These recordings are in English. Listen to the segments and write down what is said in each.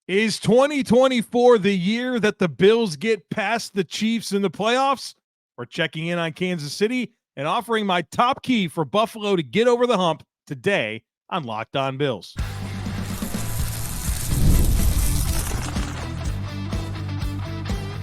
Is 2024 the year that the Bills get past the Chiefs in the playoffs? We're checking in on Kansas City and offering my top key for Buffalo to get over the hump today on Locked On Bills.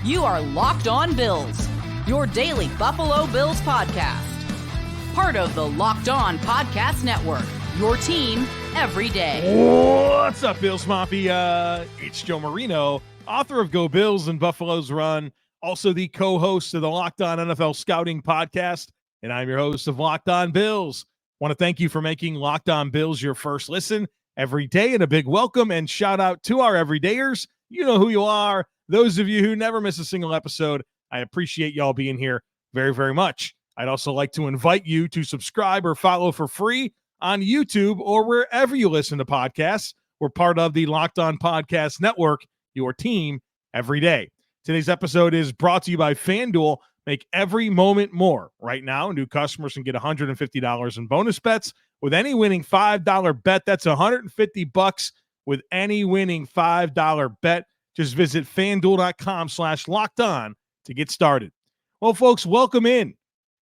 You are Locked On Bills, your daily Buffalo Bills podcast. Part of the Locked On Podcast Network, your team every day. What's up, Bills Mafia? It's Joe Marino, author of Go Bills and Buffalo's Run, also the co-host of the Locked On NFL Scouting Podcast, and I'm your host of Locked On Bills. Want to thank you for making Locked On Bills your first listen every day, and a big welcome and shout out to our everydayers. You know who you are. Those of you who never miss a single episode, I appreciate y'all being here very, very much. I'd also like to invite you to subscribe or follow for free on YouTube or wherever you listen to podcasts. We're part of the Locked On Podcast Network, your team every day. Today's episode is brought to you by FanDuel. Make every moment more. Right now, new customers can get $150 in bonus bets with any winning $5 bet. That's $150 with any winning $5 bet. Just visit FanDuel.com/lockedon to get started. Well, folks, welcome in.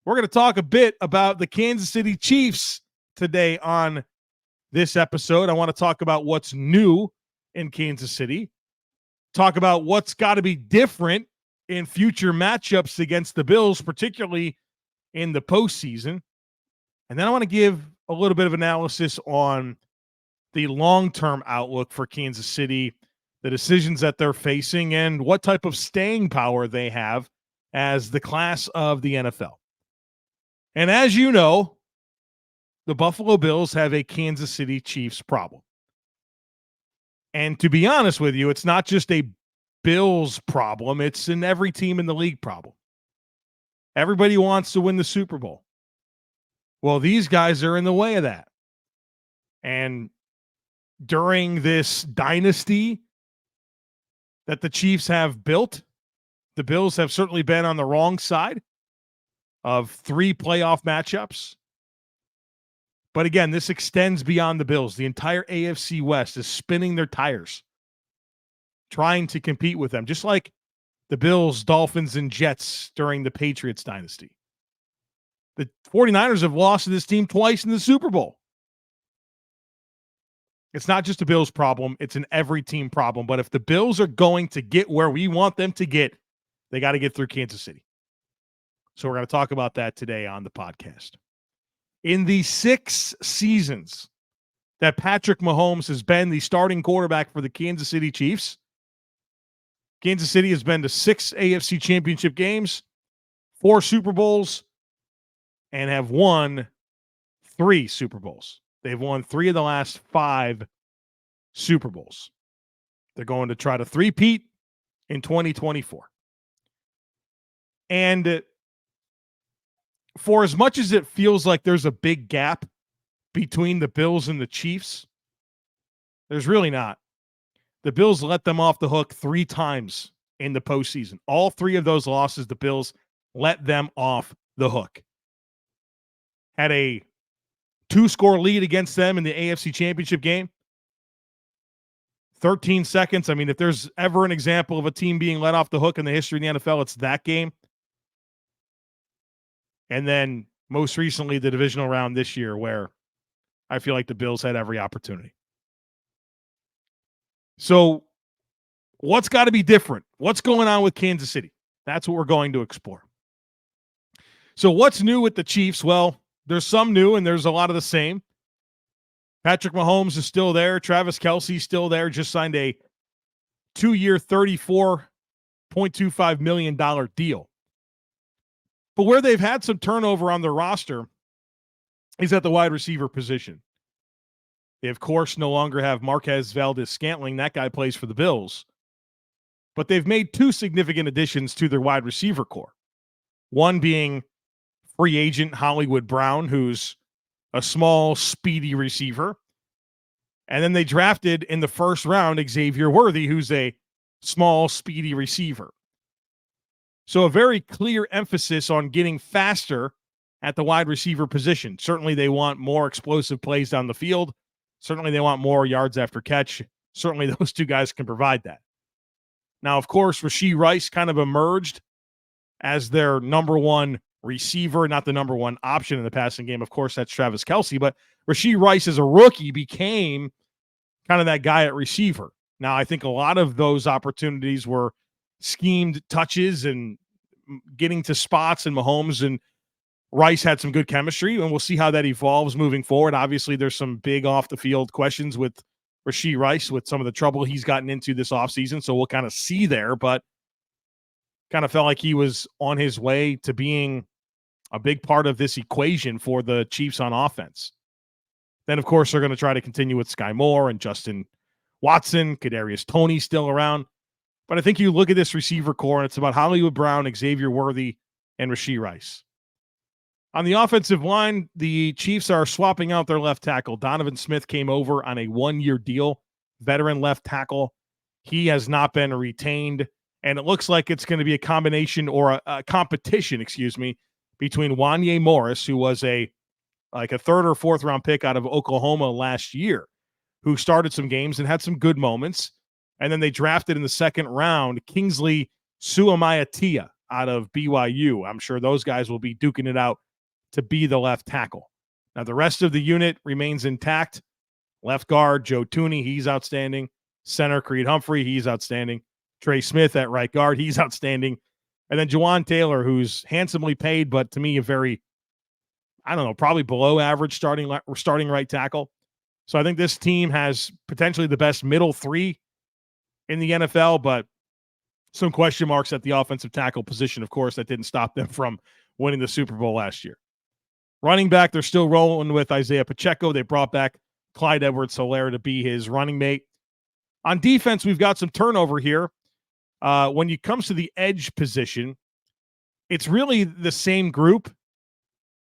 We're going to talk a bit about the Kansas City Chiefs today on this episode. I want to talk about what's new in Kansas City, talk about what's got to be different in future matchups against the Bills, particularly in the postseason. And then I want to give a little bit of analysis on the long-term outlook for Kansas City, the decisions that they're facing, and what type of staying power they have as the class of the NFL. And as you know, the Buffalo Bills have a Kansas City Chiefs problem. And to be honest with you, it's not just a Bills problem. It's an every team in the league problem. Everybody wants to win the Super Bowl. Well, these guys are in the way of that. And during this dynasty that the Chiefs have built, the Bills have certainly been on the wrong side of 3 playoff matchups. But again, this extends beyond the Bills. The entire AFC West is spinning their tires, trying to compete with them, just like the Bills, Dolphins, and Jets during the Patriots dynasty. The 49ers have lost to this team twice in the Super Bowl. It's not just a Bills problem. It's an every team problem. But if the Bills are going to get where we want them to get, they got to get through Kansas City. So we're going to talk about that today on the podcast. In the 6 seasons that Patrick Mahomes has been the starting quarterback for the Kansas City Chiefs, Kansas City has been to 6 AFC championship games, 4 Super Bowls, and have won 3 Super Bowls. They've won 3 of the last 5 Super Bowls. They're going to try to three-peat in 2024. And for as much as it feels like there's a big gap between the Bills and the Chiefs, there's really not. The Bills let them off the hook 3 times in the postseason. All 3 of those losses, the Bills let them off the hook. Had a 2-score lead against them in the AFC Championship game. 13 seconds. I mean, if there's ever an example of a team being let off the hook in the history of the NFL, it's that game. And then most recently, the divisional round this year, where I feel like the Bills had every opportunity. So what's got to be different? What's going on with Kansas City? That's what we're going to explore. So what's new with the Chiefs? Well, there's some new and there's a lot of the same. Patrick Mahomes is still there. Travis Kelce is still there. Just signed a 2-year, $34.25 million deal. But where they've had some turnover on their roster is at the wide receiver position. They, of course, no longer have Marquez Valdes-Scantling. That guy plays for the Bills. But they've made 2 significant additions to their wide receiver core. One being free agent Hollywood Brown, who's a small, speedy receiver. And then they drafted in the first round Xavier Worthy, who's a small, speedy receiver. So a very clear emphasis on getting faster at the wide receiver position. Certainly they want more explosive plays down the field. Certainly they want more yards after catch certainly those two guys can provide that. Now, of course, Rashee Rice kind of emerged as their number one receiver, not the number one option in the passing game. Of course, that's Travis Kelce, but Rashee Rice as a rookie became kind of that guy at receiver. Now, I think a lot of those opportunities were schemed touches and getting to spots, and Mahomes and Rice had some good chemistry, and we'll see how that evolves moving forward. Obviously, there's some big off-the-field questions with Rashee Rice with some of the trouble he's gotten into this offseason, so we'll kind of see there, but kind of felt like he was on his way to being a big part of this equation for the Chiefs on offense. Then, of course, they're going to try to continue with Sky Moore and Justin Watson, Kadarius Toney still around. But I think you look at this receiver core, and it's about Hollywood Brown, Xavier Worthy, and Rashee Rice. On the offensive line, the Chiefs are swapping out their left tackle. Donovan Smith came over on a one-year deal, veteran left tackle. He has not been retained, and it looks like it's going to be a combination or a competition, between Wanye Morris, who was a third or fourth round pick out of Oklahoma last year, who started some games and had some good moments. And then they drafted in the second round Kingsley Suamaiatia out of BYU. I'm sure those guys will be duking it out to be the left tackle. Now, the rest of the unit remains intact. Left guard, Joe Thuney, he's outstanding. Center, Creed Humphrey, he's outstanding. Trey Smith at right guard, he's outstanding. And then Jawan Taylor, who's handsomely paid, but to me, a very, probably below average starting right tackle. So I think this team has potentially the best middle three in the NFL, but some question marks at the offensive tackle position, of course, that didn't stop them from winning the Super Bowl last year. Running back, they're still rolling with Isaiah Pacheco. They brought back Clyde Edwards-Helaire to be his running mate. On defense, we've got some turnover here. When it comes to the edge position, it's really the same group,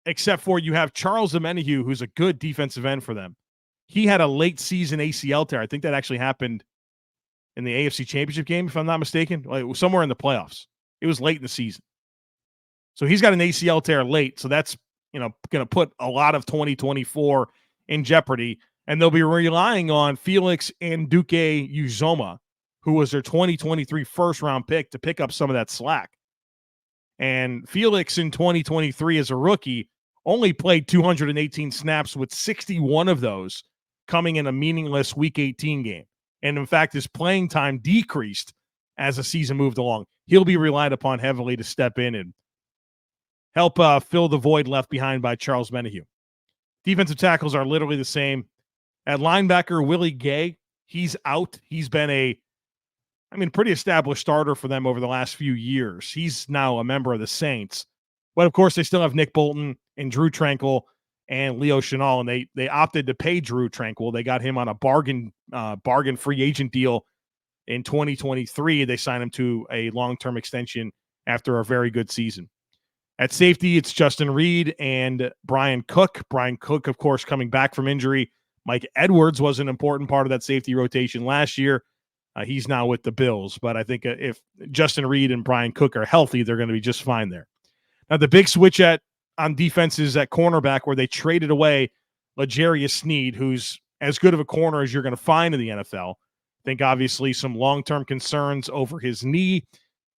except for you have Charles Omenihu, who's a good defensive end for them. He had a late season ACL tear. I think that actually happened in the AFC Championship game, if I'm not mistaken, somewhere in the playoffs. It was late in the season. So he's got an ACL tear late. So that's, going to put a lot of 2024 in jeopardy. And they'll be relying on Felix Anduke Uzoma, who was their 2023 first-round pick, to pick up some of that slack. And Felix in 2023 as a rookie only played 218 snaps, with 61 of those coming in a meaningless Week 18 game. And, in fact, his playing time decreased as the season moved along. He'll be relied upon heavily to step in and help fill the void left behind by Charles Omenihu. Defensive tackles are literally the same. At linebacker, Willie Gay, he's out. He's been pretty established starter for them over the last few years. He's now a member of the Saints. But, of course, they still have Nick Bolton and Drew Tranquill and Leo Chenal, and they opted to pay Drew Tranquill. They got him on a bargain free agent deal in 2023. They signed him to a long-term extension after a very good season. At safety, it's Justin Reid and Brian Cook. Brian Cook, of course, coming back from injury. Mike Edwards was an important part of that safety rotation last year. He's now with the Bills. But I think if Justin Reid and Brian Cook are healthy, they're going to be just fine there. Now, the big switch on defense is at cornerback, where they traded away L'Jarius Sneed, who's as good of a corner as you're going to find in the NFL. I think, obviously, some long-term concerns over his knee,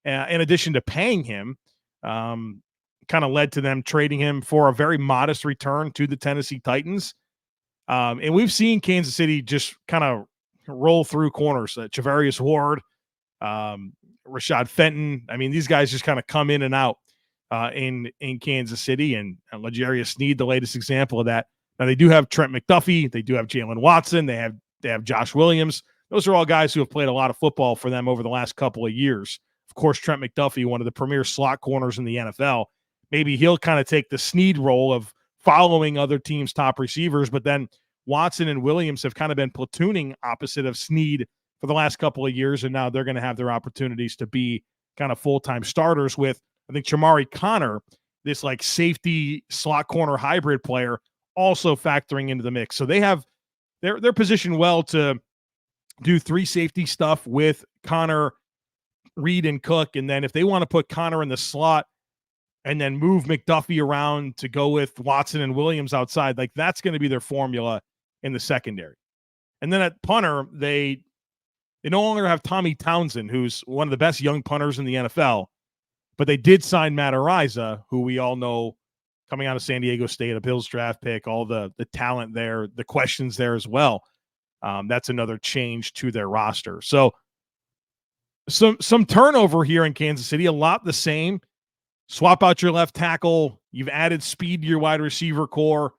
in addition to paying him, kind of led to them trading him for a very modest return to the Tennessee Titans. And we've seen Kansas City just kind of roll through corners. Charvarius Ward, Rashad Fenton. These guys just kind of come in and out in Kansas City, and L'Jarius Sneed, the latest example of that. Now, they do have Trent McDuffie. They do have Jalen Watson. They have Josh Williams. Those are all guys who have played a lot of football for them over the last couple of years. Of course, Trent McDuffie, one of the premier slot corners in the NFL. Maybe he'll kind of take the Sneed role of following other teams' top receivers, but then Watson and Williams have kind of been platooning opposite of Sneed for the last couple of years, and now they're going to have their opportunities to be kind of full-time starters with, I think, Chamari Connor, this safety slot corner hybrid player, also factoring into the mix. So they're positioned well to do three safety stuff with Connor, Reid, and Cook, and then if they want to put Connor in the slot and then move McDuffie around to go with Watson and Williams outside, that's going to be their formula in the secondary. And then at punter, they They no longer have Tommy Townsend, who's one of the best young punters in the NFL, but they did sign Matt Araiza, who we all know coming out of San Diego State, a Bills draft pick, all the talent there, the questions there as well. That's another change to their roster. So some turnover here in Kansas City, a lot the same. Swap out your left tackle. You've added speed to your wide receiver core.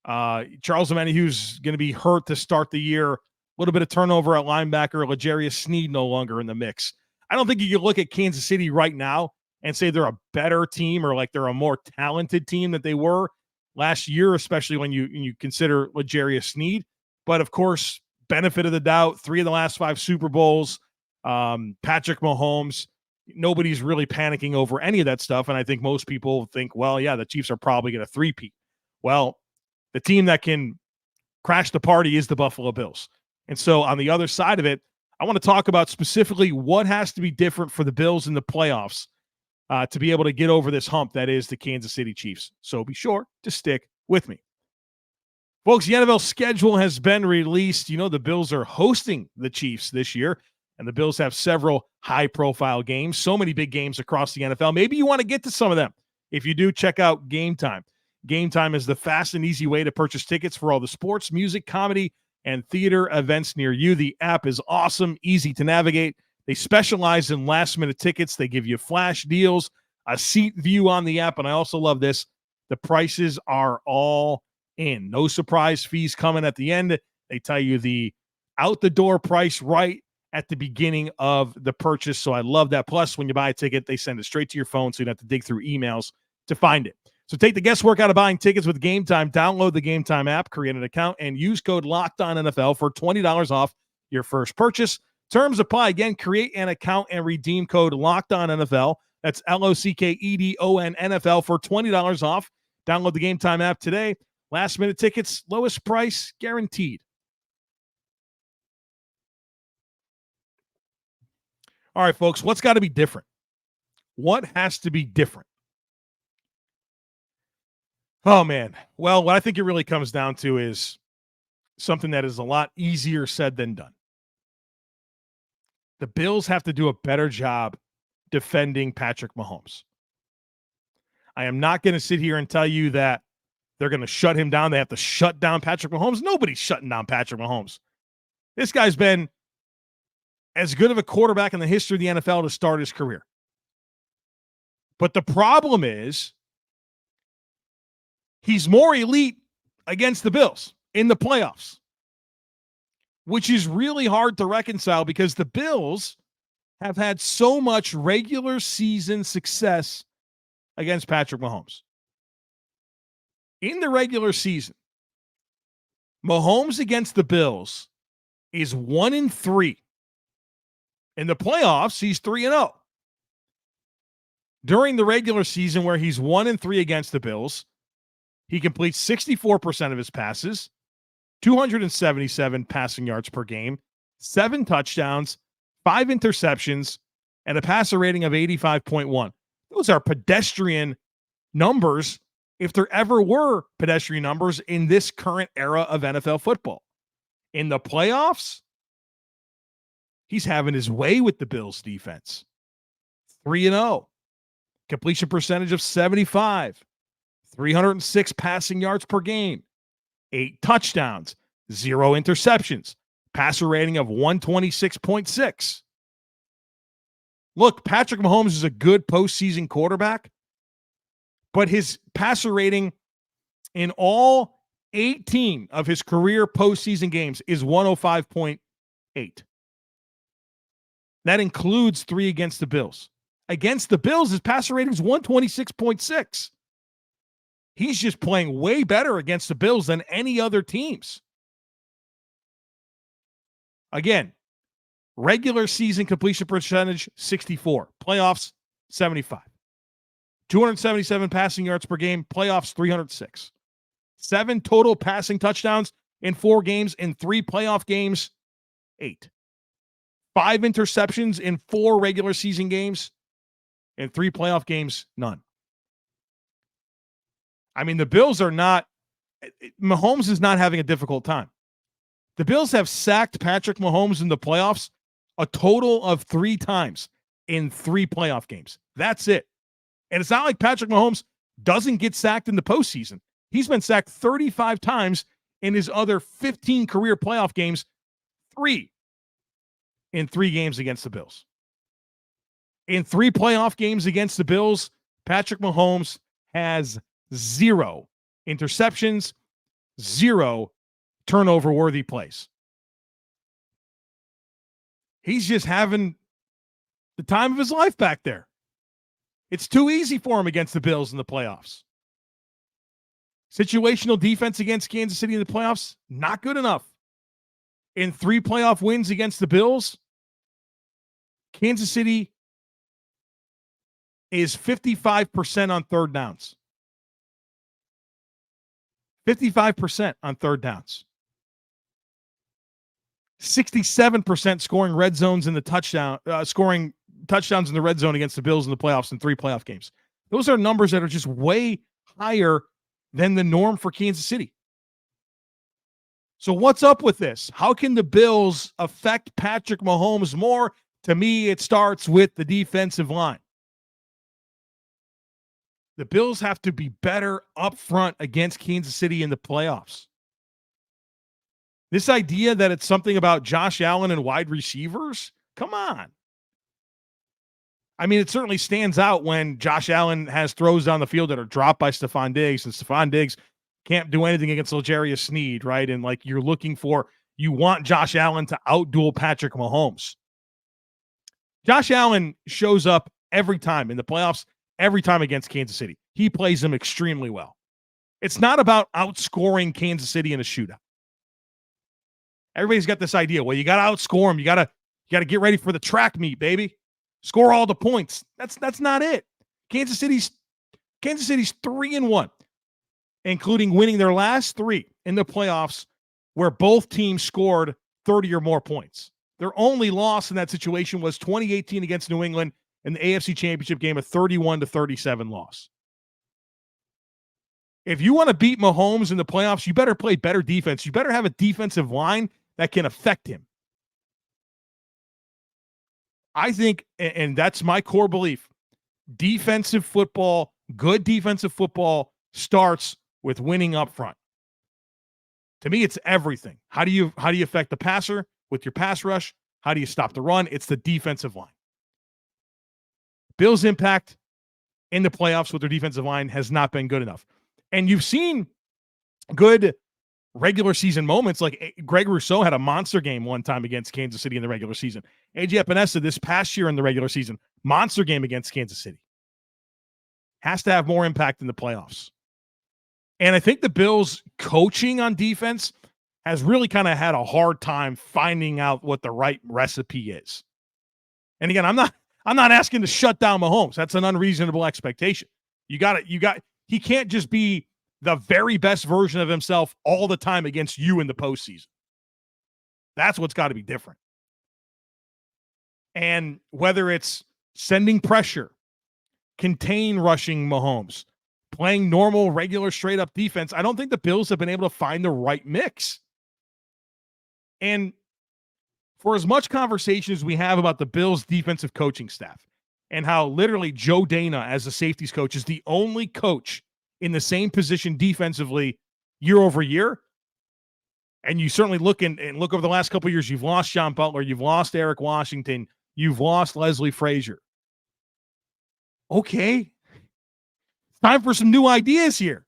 Charles Omenihu's going to be hurt to start the year. A little bit of turnover at linebacker. L'Jarius Sneed no longer in the mix. I don't think you can look at Kansas City right now and say they're a better team or like they're a more talented team that they were last year, especially when you consider L'Jarius Sneed. But, of course, benefit of the doubt, 3 of the last 5 Super Bowls, Patrick Mahomes, nobody's really panicking over any of that stuff. And I think most people think, well, yeah, the Chiefs are probably going to three-peat. Well, the team that can crash the party is the Buffalo Bills. And so on the other side of it, I want to talk about specifically what has to be different for the Bills in the playoffs to be able to get over this hump that is the Kansas City Chiefs. So be sure to stick with me. Folks, the NFL schedule has been released. You know, the Bills are hosting the Chiefs this year, and the Bills have several high-profile games, so many big games across the NFL. Maybe you want to get to some of them. If you do, check out Game Time. Game Time is the fast and easy way to purchase tickets for all the sports, music, comedy, and theater events near you. The app is awesome, easy to navigate. They specialize in last-minute tickets. They give you flash deals, a seat view on the app, and I also love this. The prices are all in. No surprise fees coming at the end. They tell you the out-the-door price right at the beginning of the purchase, so I love that. Plus, when you buy a ticket, they send it straight to your phone, so you don't have to dig through emails to find it. So take the guesswork out of buying tickets with Game Time. Download the Game Time app, create an account, and use code LOCKEDONNFL for $20 off your first purchase. Terms apply. Again, create an account and redeem code LOCKEDONNFL. That's LOCKEDONNFL for $20 off. Download the Game Time app today. Last-minute tickets, lowest price guaranteed. All right, folks, what's got to be different? What has to be different? Oh, man. Well, what I think it really comes down to is something that is a lot easier said than done. The Bills have to do a better job defending Patrick Mahomes. I am not going to sit here and tell you that they're going to shut him down. They have to shut down Patrick Mahomes. Nobody's shutting down Patrick Mahomes. This guy's been as good of a quarterback in the history of the NFL to start his career. But the problem is he's more elite against the Bills in the playoffs, which is really hard to reconcile because the Bills have had so much regular season success against Patrick Mahomes. In the regular season, Mahomes against the Bills is 1-3. In the playoffs, he's 3-0. During the regular season where he's 1-3 against the Bills, he completes 64% of his passes, 277 passing yards per game, 7 touchdowns, 5 interceptions, and a passer rating of 85.1. Those are pedestrian numbers if there ever were pedestrian numbers in this current era of NFL football. In the playoffs, he's having his way with the Bills defense. 3-0. Completion percentage of 75. 306 passing yards per game. 8 touchdowns. 0 interceptions. Passer rating of 126.6. Look, Patrick Mahomes is a good postseason quarterback, but his passer rating in all 18 of his career postseason games is 105.8. That includes 3 against the Bills. Against the Bills, his passer rating is 126.6. He's just playing way better against the Bills than any other teams. Again, regular season completion percentage, 64. Playoffs, 75. 277 passing yards per game. Playoffs, 306. 7 total passing touchdowns in 4 games. In 3 playoff games, 8. 5 interceptions in 4 regular season games. In 3 playoff games, none. I mean, the Bills are not – Mahomes is not having a difficult time. The Bills have sacked Patrick Mahomes in the playoffs a total of 3 times in 3 playoff games. That's it. And it's not like Patrick Mahomes doesn't get sacked in the postseason. He's been sacked 35 times in his other 15 career playoff games, 3 in 3 games against the Bills. In 3 playoff games against the Bills, Patrick Mahomes has 0 interceptions, 0 turnover-worthy plays. He's just having the time of his life back there. It's too easy for him against the Bills in the playoffs. Situational defense against Kansas City in the playoffs, not good enough. In 3 playoff wins against the Bills, Kansas City is 55% on third downs. 55% on third downs. 67% scoring red zones in the scoring touchdowns in the red zone against the Bills in the playoffs in 3 playoff games. Those are numbers that are just way higher than the norm for Kansas City. So what's up with this? How can the Bills affect Patrick Mahomes more? To me, it starts with the defensive line. The Bills have to be better up front against Kansas City in the playoffs. This idea that it's something about Josh Allen and wide receivers, come on. I mean, it certainly stands out when Josh Allen has throws down the field that are dropped by Stephon Diggs, and Stephon Diggs can't do anything against L'Jarius Sneed, right? And like you want Josh Allen to outduel Patrick Mahomes. Josh Allen shows up every time in the playoffs, every time against Kansas City. He plays them extremely well. It's not about outscoring Kansas City in a shootout. Everybody's got this idea. Well, you got to outscore them. You got to get ready for the track meet, baby. Score all the points. That's not it. Kansas City's 3-1, including winning their last 3 in the playoffs where both teams scored 30 or more points. Their only loss in that situation was 2018 against New England in the AFC Championship game, a 31-37 loss. If you want to beat Mahomes in the playoffs, you better play better defense. You better have a defensive line that can affect him. I think, and that's my core belief, defensive football, good defensive football starts with winning up front. To me, it's everything. How do you affect the passer with your pass rush? How do you stop the run? It's the defensive line. Bills' impact in the playoffs with their defensive line has not been good enough. And you've seen good regular season moments, like Greg Rousseau had a monster game one time against Kansas City in the regular season. A.J. Epenesa this past year in the regular season, monster game against Kansas City. Has to have more impact in the playoffs. And I think the Bills' coaching on defense has really kind of had a hard time finding out what the right recipe is. And again, I'm not asking to shut down Mahomes. That's an unreasonable expectation. He can't just be the very best version of himself all the time against you in the postseason. That's what's got to be different. And whether it's sending pressure, contain rushing Mahomes, playing normal, regular, straight-up defense, I don't think the Bills have been able to find the right mix. And for as much conversation as we have about the Bills' defensive coaching staff and how literally Joe Dana as a safeties coach is the only coach in the same position defensively year over year, and you certainly look over the last couple of years, you've lost John Butler, you've lost Eric Washington, you've lost Leslie Frazier. Okay. It's time for some new ideas here.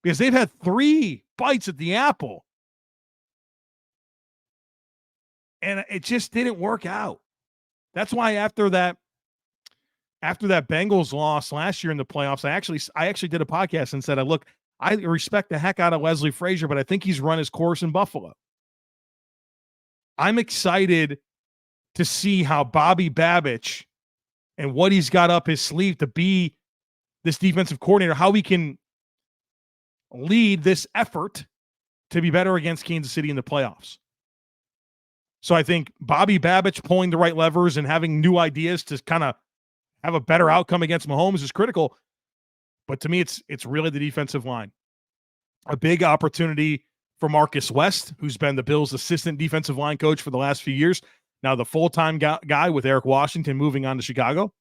Because they've had 3 bites at the apple. And it just didn't work out. That's why after that Bengals loss last year in the playoffs, I actually did a podcast and said, I respect the heck out of Leslie Frazier, but I think he's run his course in Buffalo. I'm excited to see how Bobby Babich and what he's got up his sleeve to be this defensive coordinator, how he can lead this effort to be better against Kansas City in the playoffs. So I think Bobby Babich pulling the right levers and having new ideas to kind of have a better outcome against Mahomes is critical. But to me, it's really the defensive line. A big opportunity for Marcus West, who's been the Bills' assistant defensive line coach for the last few years. Now, the full-time guy with Eric Washington moving on to Chicago,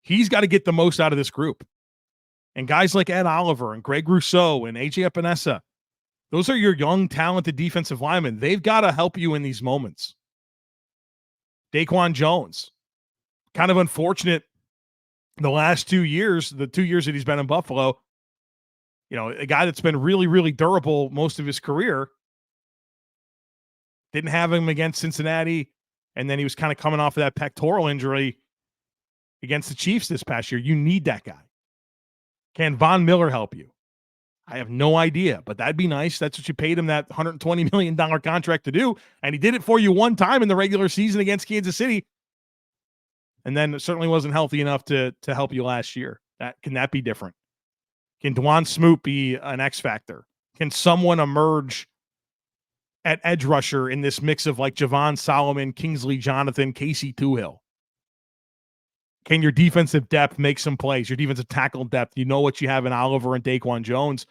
he's got to get the most out of this group. And guys like Ed Oliver and Greg Rousseau and AJ Epenesa, those are your young, talented defensive linemen. They've got to help you in these moments. Daquan Jones, kind of unfortunate the last 2 years, the 2 years that he's been in Buffalo, a guy that's been really, really durable most of his career. Didn't have him against Cincinnati, and then he was kind of coming off of that pectoral injury against the Chiefs this past year. You need that guy. Can Von Miller help you? I have no idea, but that'd be nice. That's what you paid him that $120 million contract to do, and he did it for you one time in the regular season against Kansas City, and then it certainly wasn't healthy enough to help you last year. Can that be different? Can Dwan Smoot be an X factor? Can someone emerge at edge rusher in this mix of like Javon Solomon, Kingsley Jonathan, Casey Toohill? Can your defensive depth make some plays? Your defensive tackle depth, you know what you have in Oliver and Daquan Jones,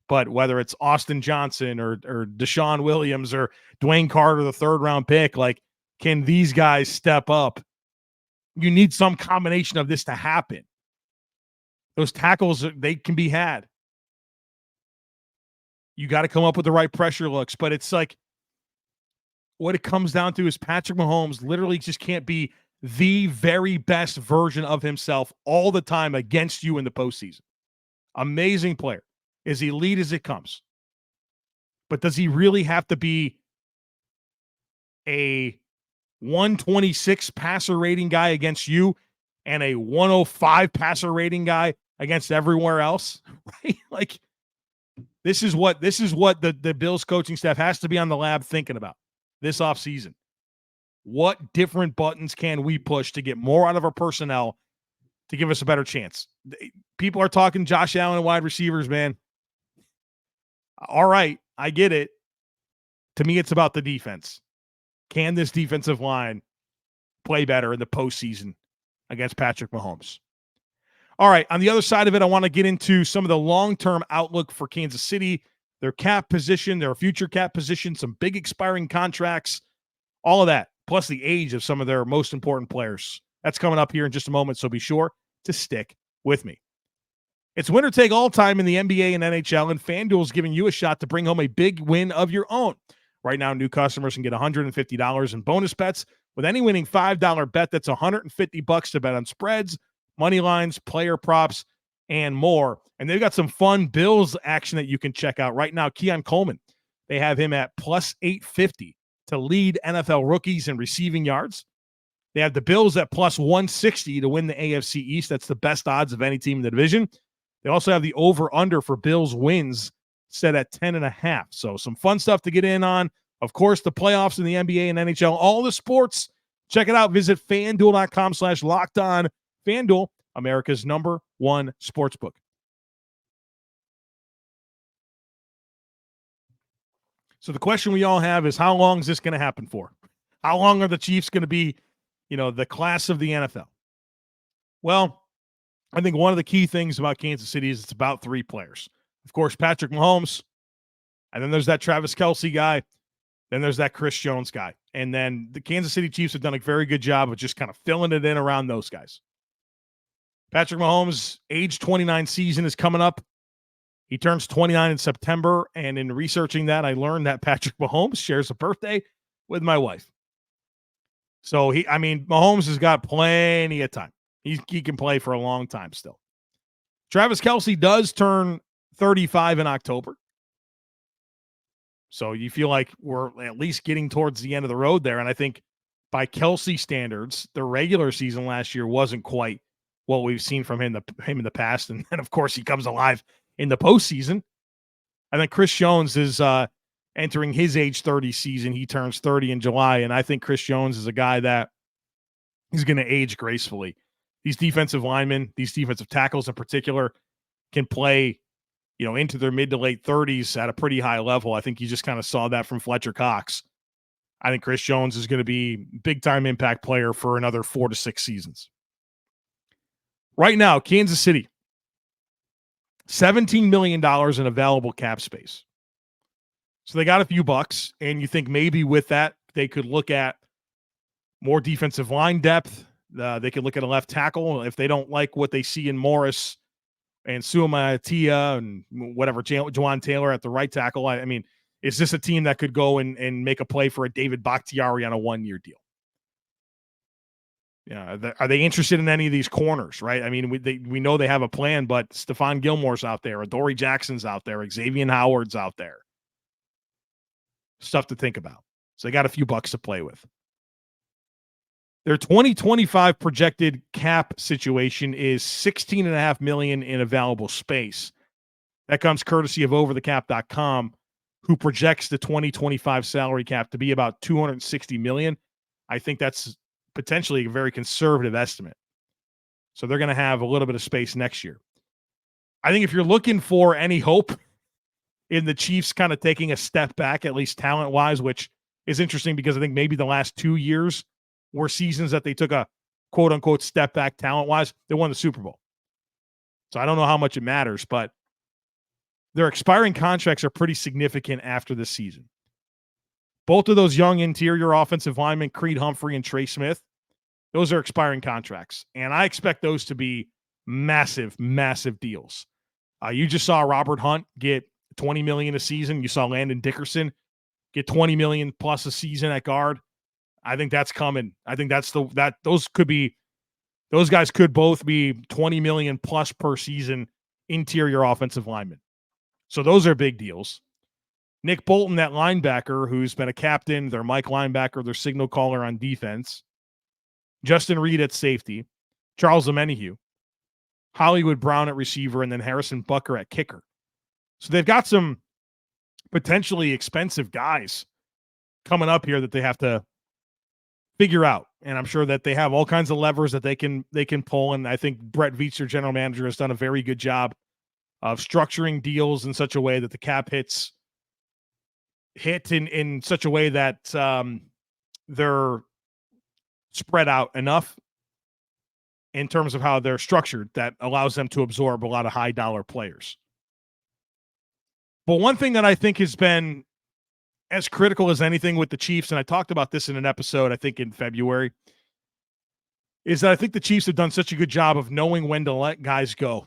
but whether it's Austin Johnson or Deshaun Williams or Dewayne Carter, the third-round pick, like, can these guys step up? You need some combination of this to happen. Those tackles, they can be had. You got to come up with the right pressure looks, but it's like what it comes down to is Patrick Mahomes literally just can't be the very best version of himself all the time against you in the postseason. Amazing player, as elite as it comes. But does he really have to be a 126 passer rating guy against you and a 105 passer rating guy against everywhere else? Right? Like, this is what the Bills coaching staff has to be on the lab thinking about this offseason. What different buttons can we push to get more out of our personnel to give us a better chance? People are talking Josh Allen wide receivers, man. All right, I get it. To me, it's about the defense. Can this defensive line play better in the postseason against Patrick Mahomes? All right, on the other side of it, I want to get into some of the long-term outlook for Kansas City, their cap position, their future cap position, some big expiring contracts, all of that, plus the age of some of their most important players. That's coming up here in just a moment, so be sure to stick with me. It's winner take all time in the NBA and NHL, and FanDuel is giving you a shot to bring home a big win of your own. Right now, new customers can get $150 in bonus bets with any winning $5 bet. That's $150 to bet on spreads, money lines, player props, and more. And they've got some fun Bills action that you can check out right now. Keon Coleman, they have him at plus 850 to lead NFL rookies in receiving yards. They have the Bills at plus 160 to win the AFC East. That's the best odds of any team in the division. They also have the over-under for Bills wins set at 10.5. So some fun stuff to get in on. Of course, the playoffs in the NBA and NHL, all the sports. Check it out. Visit FanDuel.com/lockedon. FanDuel, America's #1 sportsbook. So the question we all have is, how long is this going to happen for? How long are the Chiefs going to be, the class of the NFL? Well, I think one of the key things about Kansas City is it's about three players. Of course, Patrick Mahomes, and then there's that Travis Kelce guy, then there's that Chris Jones guy. And then the Kansas City Chiefs have done a very good job of just kind of filling it in around those guys. Patrick Mahomes' age 29 season is coming up. He turns 29 in September, and in researching that, I learned that Patrick Mahomes shares a birthday with my wife. So, Mahomes has got plenty of time. He can play for a long time still. Travis Kelce does turn 35 in October. So you feel like we're at least getting towards the end of the road there. And I think by Kelce standards, the regular season last year wasn't quite what we've seen from him in the past. And then, of course, he comes alive in the postseason. I think Chris Jones is entering his age 30 season. He turns 30 in July. And I think Chris Jones is a guy that he's going to age gracefully. These defensive linemen, these defensive tackles in particular, can play, into their mid to late 30s at a pretty high level. I think you just kind of saw that from Fletcher Cox. I think Chris Jones is going to be big-time impact player for another 4 to 6 seasons. Right now, Kansas City, $17 million in available cap space. So they got a few bucks, and you think maybe with that they could look at more defensive line depth. They could look at a left tackle if they don't like what they see in Morris and Suamaitea and whatever, Jawan Taylor at the right tackle. I mean, is this a team that could go and make a play for a David Bakhtiari on a 1-year deal? Yeah, are they interested in any of these corners, right? I mean, we know they have a plan, but Stephon Gilmore's out there, Adoree Jackson's out there, Xavier Howard's out there. Stuff to think about. So they got a few bucks to play with. Their 2025 projected cap situation is $16.5 million in available space. That comes courtesy of overthecap.com, who projects the 2025 salary cap to be about $260 million. I think that's potentially a very conservative estimate. So they're going to have a little bit of space next year. I think if you're looking for any hope in the Chiefs kind of taking a step back, at least talent-wise, which is interesting because I think maybe the last 2 years were seasons that they took a quote-unquote step back talent-wise. They won the Super Bowl. So I don't know how much it matters, but their expiring contracts are pretty significant after this season. Both of those young interior offensive linemen, Creed Humphrey and Trey Smith, those are expiring contracts. And I expect those to be massive, massive deals. You just saw Robert Hunt get $20 million a season. You saw Landon Dickerson get $20 million plus a season at guard. I think that's coming. I think those guys could both be $20 million plus per season interior offensive linemen. So those are big deals. Nick Bolton, that linebacker who's been a captain, their Mike linebacker, their signal caller on defense. Justin Reid at safety. Charles Omenihu. Hollywood Brown at receiver, and then Harrison Butker at kicker. So they've got some potentially expensive guys coming up here that they have to figure out. And I'm sure that they have all kinds of levers that they can pull. And I think Brett Veach, their general manager, has done a very good job of structuring deals in such a way that the cap hit in such a way that they're spread out enough in terms of how they're structured that allows them to absorb a lot of high dollar players. But one thing that I think has been as critical as anything with the Chiefs, and I talked about this in an episode, I think in February, is that I think the Chiefs have done such a good job of knowing when to let guys go,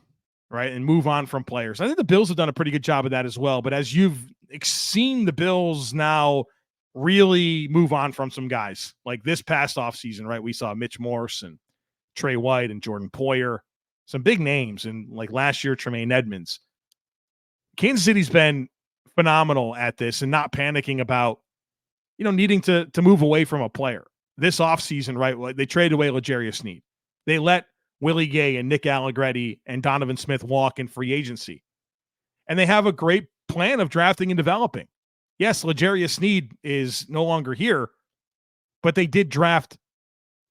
right, and move on from players. I think the Bills have done a pretty good job of that as well. But as you've seen the Bills now really move on from some guys, like this past offseason, right, we saw Mitch Morse and Trey White and Jordan Poyer, some big names, and like last year, Tremaine Edmonds. Kansas City's been phenomenal at this and not panicking about, needing to move away from a player. This offseason, right, they traded away L'Jarius Sneed. They let Willie Gay and Nick Allegretti and Donovan Smith walk in free agency. And they have a great plan of drafting and developing. Yes, L'Jarius Sneed is no longer here, but they did draft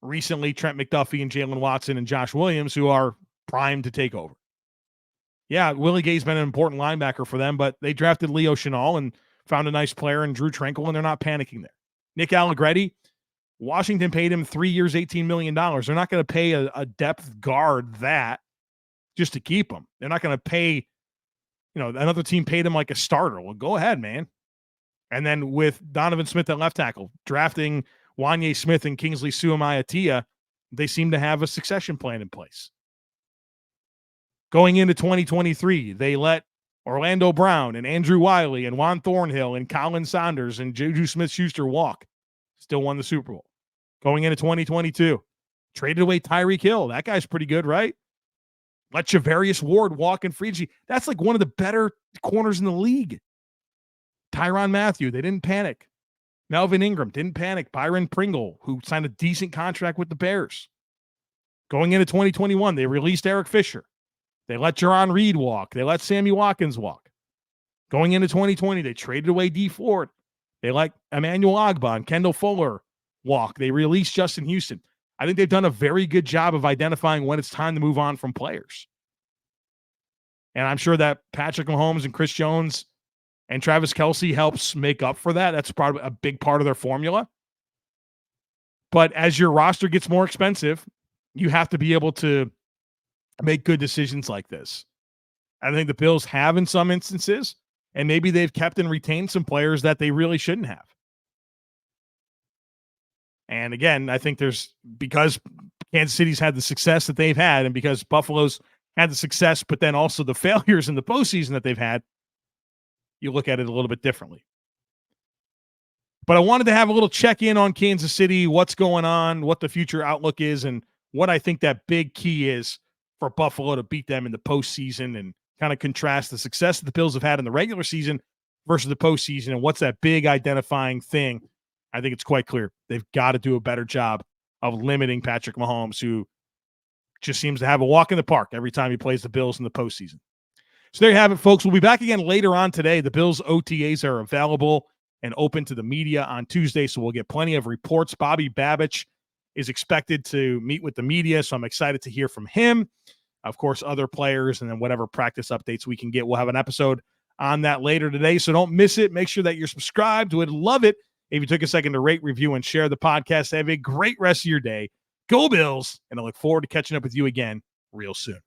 recently Trent McDuffie and Jalen Watson and Josh Williams, who are primed to take over. Yeah, Willie Gay's been an important linebacker for them, but they drafted Leo Chenal and found a nice player in Drew Tranquil, and they're not panicking there. Nick Allegretti, Washington paid him 3 years, $18 million. They're not going to pay a depth guard that just to keep him. They're not going to pay, another team paid him like a starter. Well, go ahead, man. And then with Donovan Smith at left tackle, drafting Wanye Smith and Kingsley Suamaitea, they seem to have a succession plan in place. Going into 2023, they let Orlando Brown and Andrew Wiley and Juan Thornhill and Colin Saunders and Juju Smith-Schuster walk. Still won the Super Bowl. Going into 2022, traded away Tyreek Hill. That guy's pretty good, right? Let Javarius Ward walk in free agency. That's like one of the better corners in the league. Tyrann Mathieu, they didn't panic. Melvin Ingram didn't panic. Byron Pringle, who signed a decent contract with the Bears. Going into 2021, they released Eric Fisher. They let Jaron Reed walk. They let Sammy Watkins walk. Going into 2020, they traded away Dee Ford. They let Emmanuel Ogbah and Kendall Fuller walk. They released Justin Houston. I think they've done a very good job of identifying when it's time to move on from players. And I'm sure that Patrick Mahomes and Chris Jones and Travis Kelce helps make up for that. That's probably a big part of their formula. But as your roster gets more expensive, you have to be able to make good decisions like this. I think the Bills have in some instances, and maybe they've kept and retained some players that they really shouldn't have. And again, I think because Kansas City's had the success that they've had, and because Buffalo's had the success, but then also the failures in the postseason that they've had, you look at it a little bit differently. But I wanted to have a little check-in on Kansas City, what's going on, what the future outlook is, and what I think that big key is for Buffalo to beat them in the postseason, and kind of contrast the success that the Bills have had in the regular season versus the postseason, and what's that big identifying thing. I think it's quite clear. They've got to do a better job of limiting Patrick Mahomes, who just seems to have a walk in the park every time he plays the Bills in the postseason. So there you have it, folks. We'll be back again later on today. The Bills OTAs are available and open to the media on Tuesday, so we'll get plenty of reports. Bobby Babich is expected to meet with the media, so I'm excited to hear from him. Of course, other players, and then whatever practice updates we can get. We'll have an episode on that later today, so don't miss it. Make sure that you're subscribed. We'd love it if you took a second to rate, review, and share the podcast. Have a great rest of your day. Go Bills, and I look forward to catching up with you again real soon.